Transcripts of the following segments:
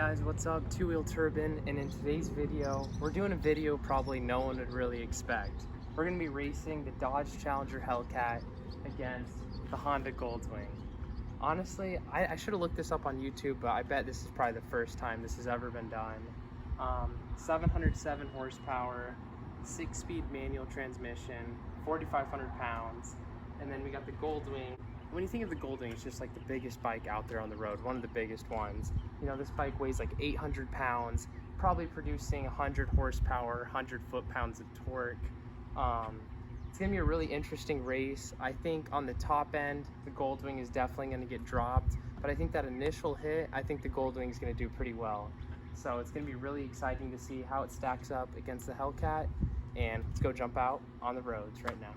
guys, what's up? Two Wheel Turbine, and in today's video, we're doing a video probably no one would really expect. We're going to be racing the Dodge Challenger Hellcat against the Honda GoldWing. Honestly, I should have looked this up on YouTube, but I bet this is probably the first time this has ever been done. 707 horsepower, 6-speed manual transmission, 4,500 pounds, and then we got the GoldWing. When you think of the GoldWing, it's just like the biggest bike out there on the road, one of the biggest ones. You know, this bike weighs like 800 pounds, probably producing 100 horsepower, 100 foot-pounds of torque. It's gonna be a really interesting race. I think on the top end, the GoldWing is definitely gonna get dropped, but I think that initial hit, I think the GoldWing is gonna do pretty well. So it's gonna be really exciting to see how it stacks up against the Hellcat, and let's go jump out on the roads right now.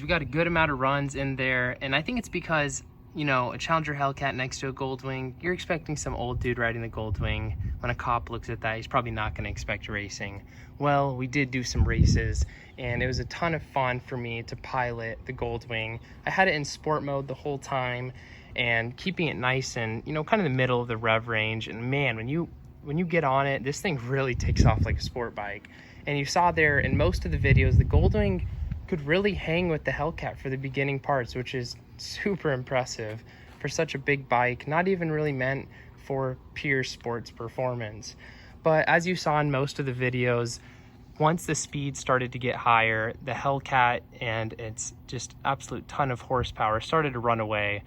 We got a good amount of runs in there, and I think it's because, you know, a Challenger Hellcat next to a GoldWing, you're expecting some old dude riding the GoldWing. When a cop looks at that, he's probably not going to expect racing. Well, we did do some races, and it was a ton of fun for me to pilot the GoldWing. I had it in sport mode the whole time, and keeping it nice and, you know, kind of the middle of the rev range. And man, when you get on it, this thing really takes off like a sport bike. And you saw there in most of the videos, the GoldWing could really hang with the Hellcat for the beginning parts, which is super impressive for such a big bike, not even really meant for pure sports performance. But as you saw in most of the videos, once the speed started to get higher, the Hellcat and its just absolute ton of horsepower started to run away.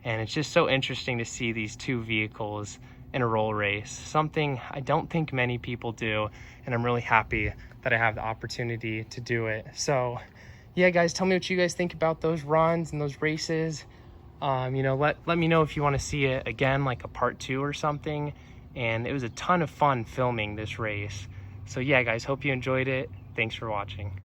And it's just so interesting to see these two vehicles in a roll race, something I don't think many people do, and I'm really happy that I have the opportunity to do it. So yeah, guys, tell me what you guys think about those runs and those races. You know, let me know if you want to see it again, like a part 2 or something. And it was a ton of fun filming this race. So yeah, guys, hope you enjoyed it. Thanks for watching.